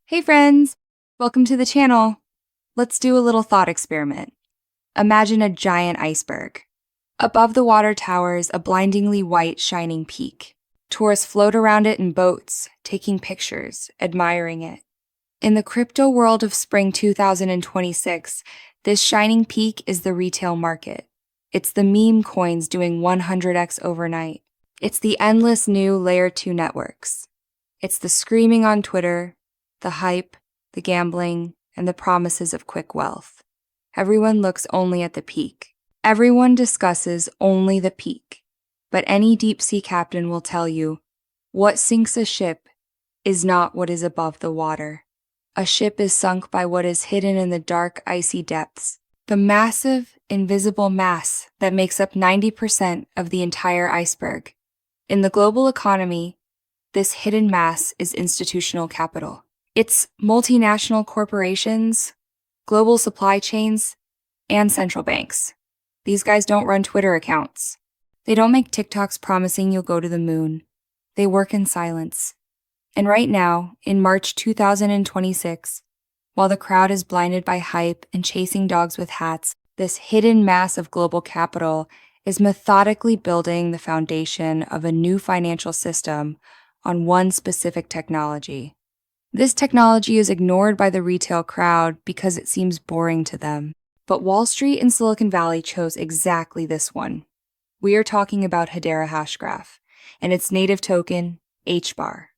Hey friends, welcome to the channel. Let's do a little thought experiment. Imagine a giant iceberg. Above the water towers a blindingly white shining peak. Tourists float around it in boats, taking pictures, admiring it. In the crypto world of spring 2026, this shining peak is the retail market. It's the meme coins doing 100x overnight. It's the endless new layer 2 networks. It's the screaming on Twitter, the hype, the gambling, and the promises of quick wealth. Everyone looks only at the peak. Everyone discusses only the peak. But any deep-sea captain will tell you, what sinks a ship is not what is above the water. A ship is sunk by what is hidden in the dark, icy depths. The massive, invisible mass that makes up 90% of the entire iceberg. In the global economy, this hidden mass is institutional capital. It's multinational corporations, global supply chains, and central banks. These guys don't run Twitter accounts. They don't make TikToks promising you'll go to the moon. They work in silence. And right now, in March 2026, while the crowd is blinded by hype and chasing dogs with hats, this hidden mass of global capital is methodically building the foundation of a new financial system on one specific technology. This technology is ignored by the retail crowd because it seems boring to them. But Wall Street and Silicon Valley chose exactly this one. We are talking about Hedera Hashgraph and its native token, HBAR.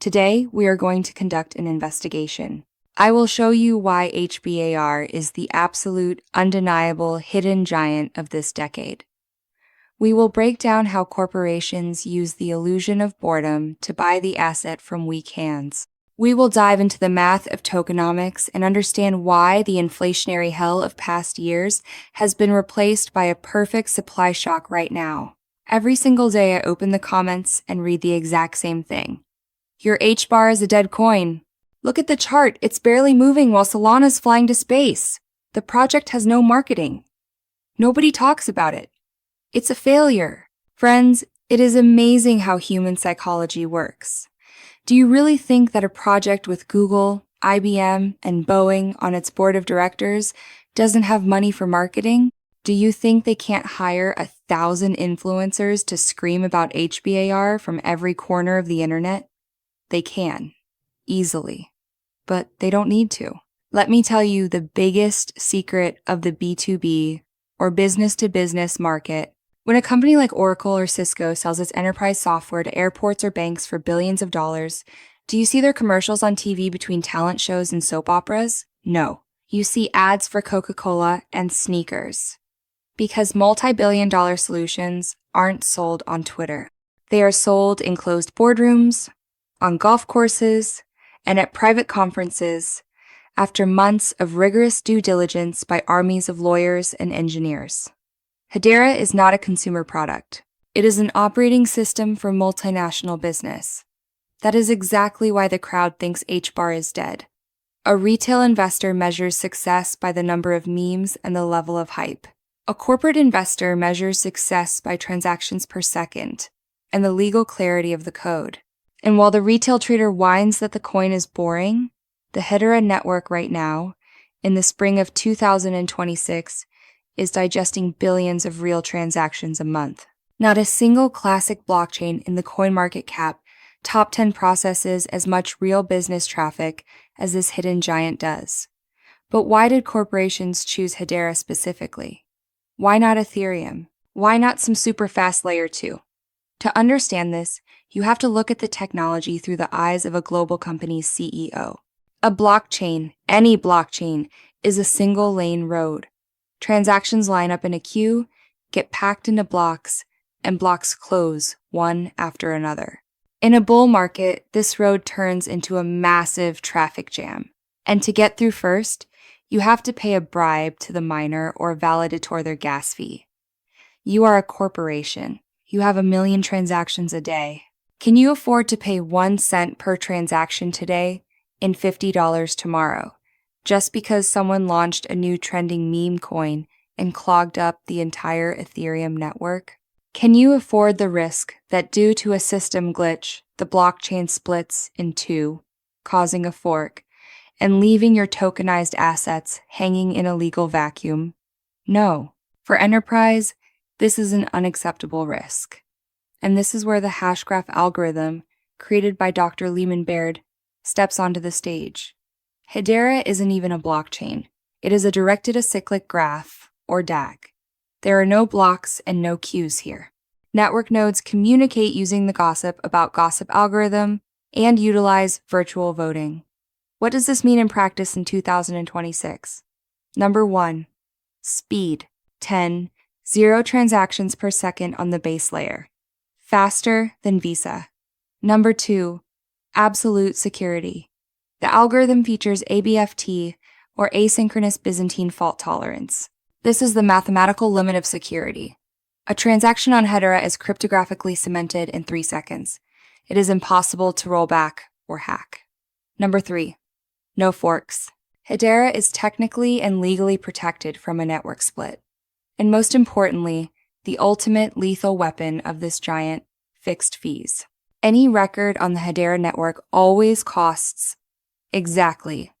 Today, we are going to conduct an investigation. I will show you why HBAR is the absolute, undeniable, hidden giant of this decade. We will break down how corporations use the illusion of boredom to buy the asset from weak hands. We will dive into the math of tokenomics and understand why the inflationary hell of past years has been replaced by a perfect supply shock right now. Every single day I open the comments and read the exact same thing. Your HBAR is a dead coin. Look at the chart, it's barely moving while Solana's flying to space. The project has no marketing. Nobody talks about it. It's a failure. Friends, it is amazing how human psychology works. Do you really think that a project with Google, IBM, and Boeing on its board of directors doesn't have money for marketing? Do you think they can't hire 1,000 influencers to scream about HBAR from every corner of the internet? They can, easily, but they don't need to. Let me tell you the biggest secret of the B2B, or business-to-business market. When a company like Oracle or Cisco sells its enterprise software to airports or banks for billions of dollars, do you see their commercials on TV between talent shows and soap operas? No. You see ads for Coca-Cola and sneakers. Because multi-billion-dollar solutions aren't sold on Twitter. They are sold in closed boardrooms, on golf courses, and at private conferences after months of rigorous due diligence by armies of lawyers and engineers. Hedera is not a consumer product. It is an operating system for multinational business. That is exactly why the crowd thinks HBAR is dead. A retail investor measures success by the number of memes and the level of hype. A corporate investor measures success by transactions per second and the legal clarity of the code. And while the retail trader whines that the coin is boring, the Hedera network right now, in the spring of 2026, is digesting billions of real transactions a month. Not a single classic blockchain in the CoinMarketCap top 10 processes as much real business traffic as this hidden giant does. But why did corporations choose Hedera specifically? Why not Ethereum? Why not some super fast layer 2? To understand this, you have to look at the technology through the eyes of a global company's CEO. A blockchain, any blockchain, is a single lane road. Transactions line up in a queue, get packed into blocks, and blocks close one after another. In a bull market, this road turns into a massive traffic jam. And to get through first, you have to pay a bribe to the miner or validator their gas fee. You are a corporation. You have 1 million transactions a day. Can you afford to pay 1 cent per transaction today and $50 tomorrow? Just because someone launched a new trending meme coin and clogged up the entire Ethereum network? Can you afford the risk that due to a system glitch, the blockchain splits in two, causing a fork, and leaving your tokenized assets hanging in a legal vacuum? No. For enterprise, this is an unacceptable risk. And this is where the Hashgraph algorithm, created by Dr. Lehman Baird, steps onto the stage. Hedera isn't even a blockchain. It is a directed acyclic graph, or DAG. There are no blocks and no queues here. Network nodes communicate using the gossip about gossip algorithm and utilize virtual voting. What does this mean in practice in 2026? Number 1, speed, 0 transactions per second on the base layer. Faster than Visa. Number 2, absolute security. The algorithm features aBFT, or asynchronous Byzantine fault tolerance. This is the mathematical limit of security. A transaction on Hedera is cryptographically cemented in 3 seconds. It is impossible to roll back or hack. Number 3, no forks. Hedera is technically and legally protected from a network split. And most importantly, the ultimate lethal weapon of this giant, fixed fees. Any record on the Hedera network always costs exactly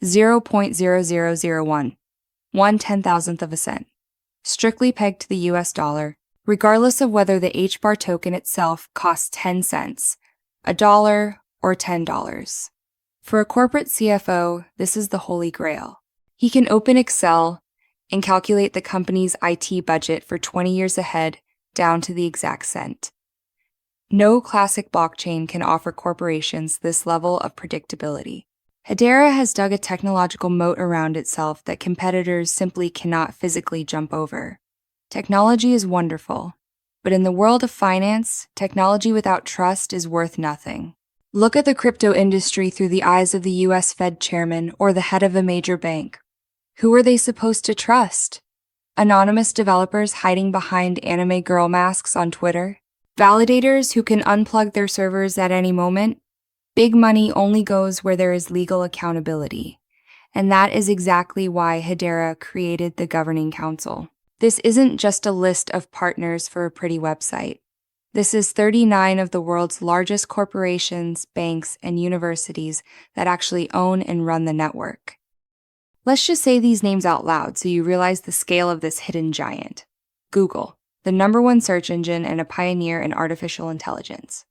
0.0001, 1/10,000th of a cent, strictly pegged to the US dollar, regardless of whether the HBAR token itself costs 10 cents, $1, or $10. For a corporate CFO, this is the holy grail. He can open Excel and calculate the company's IT budget for 20 years ahead down to the exact cent. No classic blockchain can offer corporations this level of predictability. Hedera has dug a technological moat around itself that competitors simply cannot physically jump over. Technology is wonderful, but in the world of finance, technology without trust is worth nothing. Look at the crypto industry through the eyes of the US Fed chairman or the head of a major bank. Who are they supposed to trust? Anonymous developers hiding behind anime girl masks on Twitter? Validators who can unplug their servers at any moment? Big money only goes where there is legal accountability. And that is exactly why Hedera created the governing council. This isn't just a list of partners for a pretty website. This is 39 of the world's largest corporations, banks, and universities that actually own and run the network. Let's just say these names out loud so you realize the scale of this hidden giant. Google, the #1 search engine and a pioneer in artificial intelligence.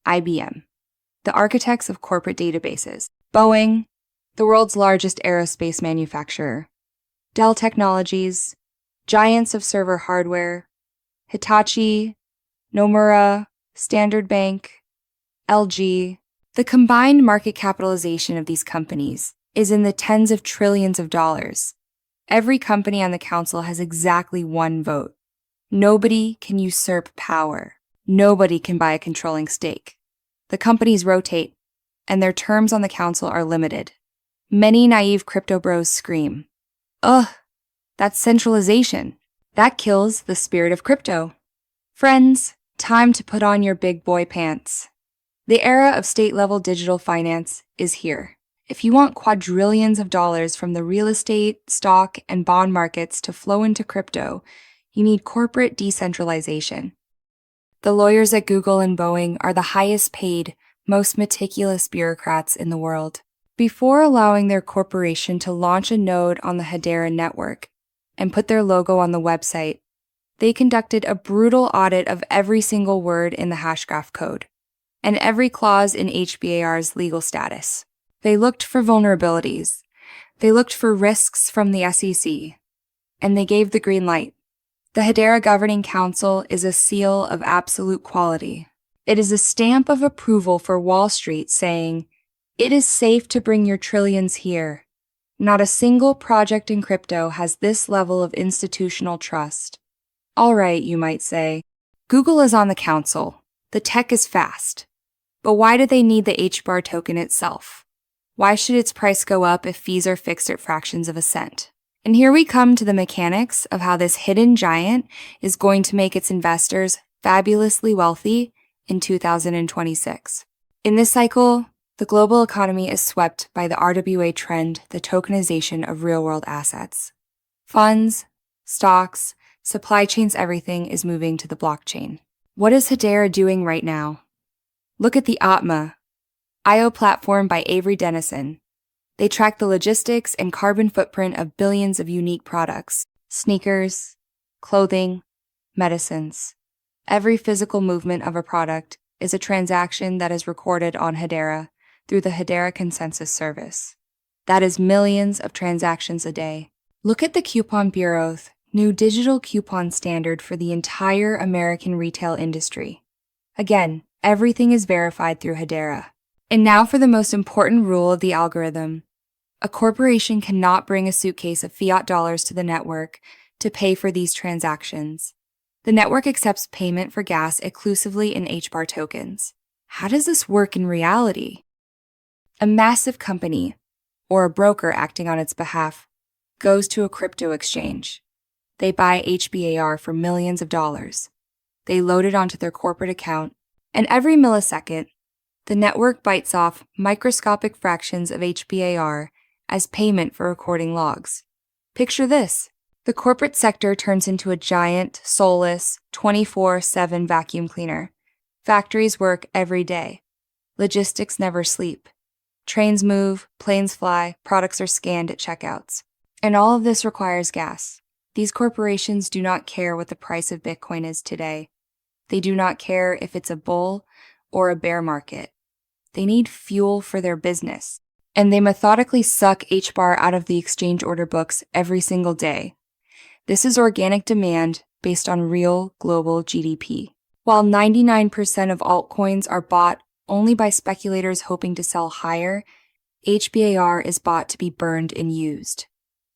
IBM, the architects of corporate databases. Boeing, the world's largest aerospace manufacturer. Dell Technologies, giants of server hardware. Hitachi, Nomura, Standard Bank, LG. The combined market capitalization of these companies is in the tens of trillions of dollars. Every company on the council has exactly 1 vote. Nobody can usurp power. Nobody can buy a controlling stake. The companies rotate, and their terms on the council are limited. Many naive crypto bros scream, "Ugh, that's centralization. That kills the spirit of crypto." Friends, time to put on your big boy pants. The era of state-level digital finance is here. If you want quadrillions of dollars from the real estate, stock, and bond markets to flow into crypto, you need corporate decentralization. The lawyers at Google and Boeing are the highest paid, most meticulous bureaucrats in the world. Before allowing their corporation to launch a node on the Hedera network and put their logo on the website, they conducted a brutal audit of every single word in the Hashgraph code and every clause in HBAR's legal status. They looked for vulnerabilities. They looked for risks from the SEC, and they gave the green light. The Hedera Governing Council is a seal of absolute quality. It is a stamp of approval for Wall Street saying, "It is safe to bring your trillions here." Not a single project in crypto has this level of institutional trust. All right, you might say, Google is on the council. The tech is fast. But why do they need the HBAR token itself? Why should its price go up if fees are fixed at fractions of a cent? And here we come to the mechanics of how this hidden giant is going to make its investors fabulously wealthy in 2026. In this cycle, the global economy is swept by the RWA trend, the tokenization of real-world assets. Funds, stocks, supply chains, everything is moving to the blockchain. What is Hedera doing right now? Look at the Atma, IO platform by Avery Dennison. They track the logistics and carbon footprint of billions of unique products: sneakers, clothing, medicines. Every physical movement of a product is a transaction that is recorded on Hedera through the Hedera Consensus Service. That is millions of transactions a day. Look at the Coupon Bureau's new digital coupon standard for the entire American retail industry. Again, everything is verified through Hedera. And now for the most important rule of the algorithm. A corporation cannot bring a suitcase of fiat dollars to the network to pay for these transactions. The network accepts payment for gas exclusively in HBAR tokens. How does this work in reality? A massive company, or a broker acting on its behalf, goes to a crypto exchange. They buy HBAR for millions of dollars. They load it onto their corporate account, and every millisecond, the network bites off microscopic fractions of HBAR as payment for recording logs. Picture this. The corporate sector turns into a giant, soulless, 24/7 vacuum cleaner. Factories work every day. Logistics never sleep. Trains move, planes fly, products are scanned at checkouts. And all of this requires gas. These corporations do not care what the price of Bitcoin is today. They do not care if it's a bull or a bear market. They need fuel for their business. And they methodically suck HBAR out of the exchange order books every single day. This is organic demand based on real global GDP. While 99% of altcoins are bought only by speculators hoping to sell higher, HBAR is bought to be burned and used.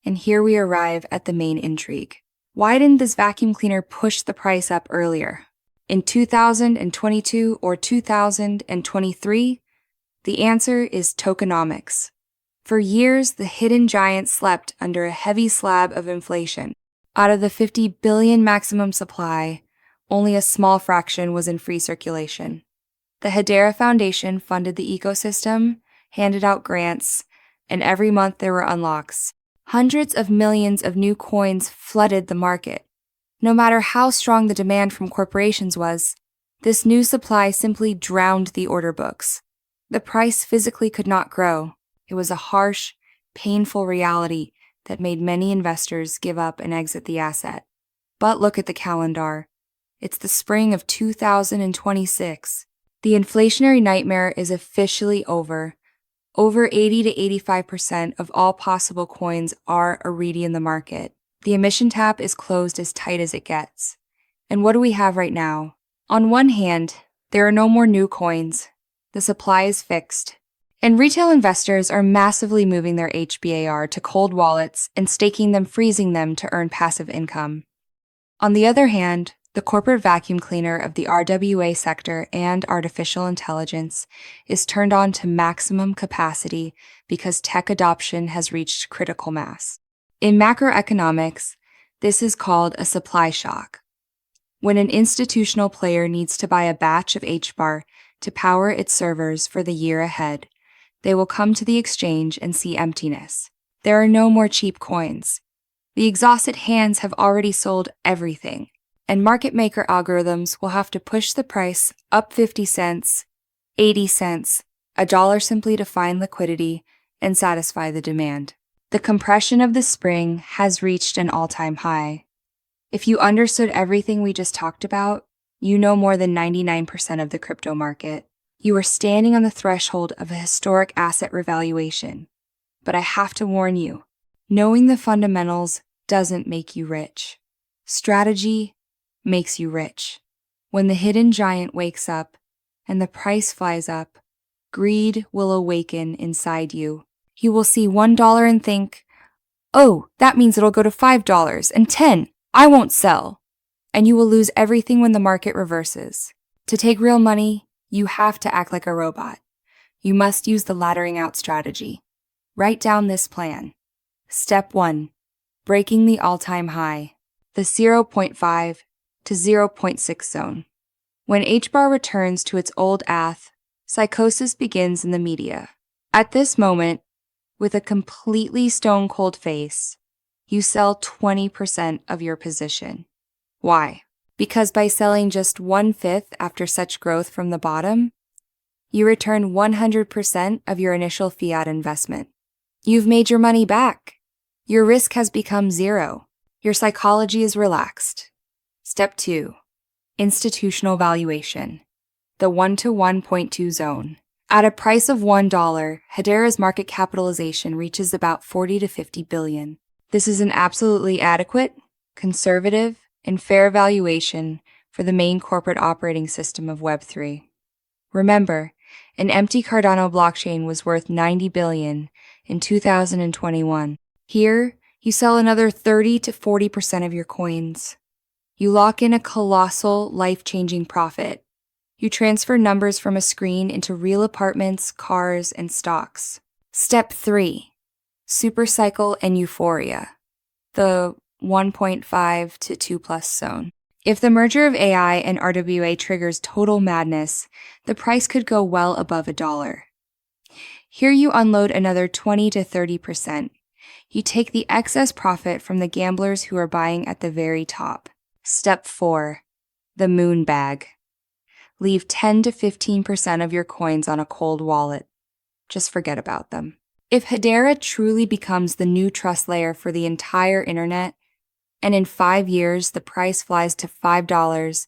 And here we arrive at the main intrigue. Why didn't this vacuum cleaner push the price up earlier? In 2022 or 2023? The answer is tokenomics. For years, the hidden giant slept under a heavy slab of inflation. Out of the 50 billion maximum supply, only a small fraction was in free circulation. The Hedera Foundation funded the ecosystem, handed out grants, and every month there were unlocks. Hundreds of millions of new coins flooded the market. No matter how strong the demand from corporations was, this new supply simply drowned the order books. The price physically could not grow. It was a harsh, painful reality that made many investors give up and exit the asset. But look at the calendar. It's the spring of 2026. The inflationary nightmare is officially over. Over 80 to 85% of all possible coins are already in the market. The emission tap is closed as tight as it gets. And what do we have right now? On one hand, there are no more new coins. The supply is fixed. And retail investors are massively moving their HBAR to cold wallets and staking them, freezing them to earn passive income. On the other hand, the corporate vacuum cleaner of the RWA sector and artificial intelligence is turned on to maximum capacity because tech adoption has reached critical mass. In macroeconomics, this is called a supply shock. When an institutional player needs to buy a batch of HBAR to power its servers for the year ahead, they will come to the exchange and see emptiness. There are no more cheap coins. The exhausted hands have already sold everything, and market maker algorithms will have to push the price up 50 cents, 80 cents, $1 simply to find liquidity and satisfy the demand. The compression of the spring has reached an all-time high. If you understood everything we just talked about, you know more than 99% of the crypto market. You are standing on the threshold of a historic asset revaluation. But I have to warn you, knowing the fundamentals doesn't make you rich. Strategy makes you rich. When the hidden giant wakes up and the price flies up, greed will awaken inside you. You will see $1 and think, oh, that means it'll go to $5 and $10. I won't sell. And you will lose everything when the market reverses. To take real money, you have to act like a robot. You must use the laddering out strategy. Write down this plan. Step 1. Breaking the all-time high, the 0.5 to 0.6 zone. When HBAR returns to its old ath, psychosis begins in the media. At this moment, with a completely stone-cold face, you sell 20% of your position. Why? Because by selling just 1/5 after such growth from the bottom, you return 100% of your initial fiat investment. You've made your money back. Your risk has become zero. Your psychology is relaxed. Step 2. Institutional valuation. The 1 to 1.2 zone. At a price of $1, Hedera's market capitalization reaches about 40 to 50 billion. This is an absolutely adequate, conservative, and fair valuation for the main corporate operating system of Web3. Remember, an empty Cardano blockchain was worth 90 billion in 2021. Here, you sell another 30 to 40% of your coins. You lock in a colossal, life-changing profit. You transfer numbers from a screen into real apartments, cars, and stocks. Step 3. Supercycle and euphoria. The 1.5 to 2 plus zone. If the merger of AI and RWA triggers total madness, the price could go well above $1. Here you unload another 20 to 30%. You take the excess profit from the gamblers who are buying at the very top. Step 4. The moon bag. Leave 10 to 15% of your coins on a cold wallet. Just forget about them. If Hedera truly becomes the new trust layer for the entire internet, and in 5 years the price flies to $5,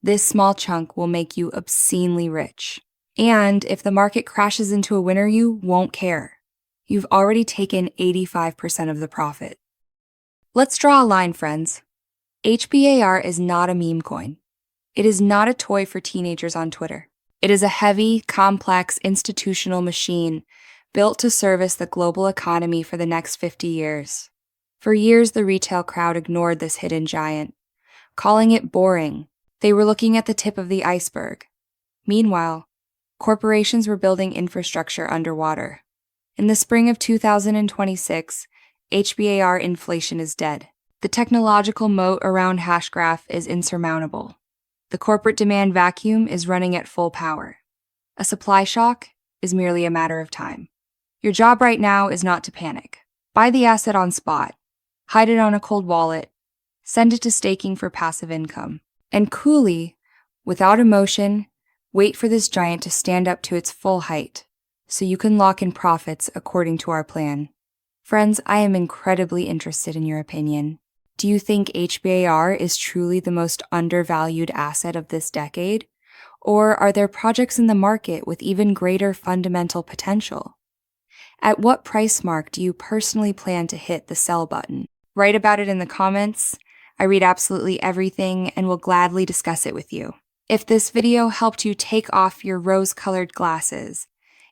this small chunk will make you obscenely rich. And if the market crashes into a winner, you won't care. You've already taken 85% of the profit. Let's draw a line, friends. HBAR is not a meme coin. It is not a toy for teenagers on Twitter. It is a heavy, complex, institutional machine built to service the global economy for the next 50 years. For years, the retail crowd ignored this hidden giant, calling it boring. They were looking at the tip of the iceberg. Meanwhile, corporations were building infrastructure underwater. In the spring of 2026, HBAR inflation is dead. The technological moat around Hashgraph is insurmountable. The corporate demand vacuum is running at full power. A supply shock is merely a matter of time. Your job right now is not to panic. Buy the asset on spot. Hide it on a cold wallet, send it to staking for passive income, and coolly, without emotion, wait for this giant to stand up to its full height, so you can lock in profits according to our plan. Friends, I am incredibly interested in your opinion. Do you think HBAR is truly the most undervalued asset of this decade? Or are there projects in the market with even greater fundamental potential? At what price mark do you personally plan to hit the sell button? Write about it in the comments. I read absolutely everything and will gladly discuss it with you. If this video helped you take off your rose-colored glasses,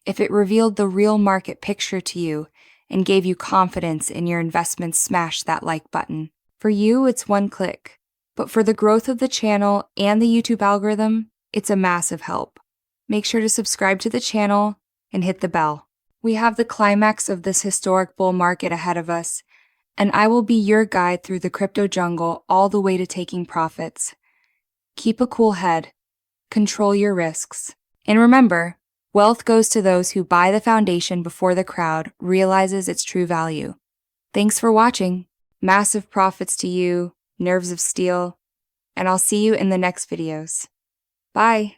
if it revealed the real market picture to you and gave you confidence in your investments, smash that like button. For you, it's one click. But for the growth of the channel and the YouTube algorithm, it's a massive help. Make sure to subscribe to the channel and hit the bell. We have the climax of this historic bull market ahead of us, and I will be your guide through the crypto jungle all the way to taking profits. Keep a cool head, control your risks, and remember, wealth goes to those who buy the foundation before the crowd realizes its true value. Thanks for watching. Massive profits to you, nerves of steel, and I'll see you in the next videos. Bye!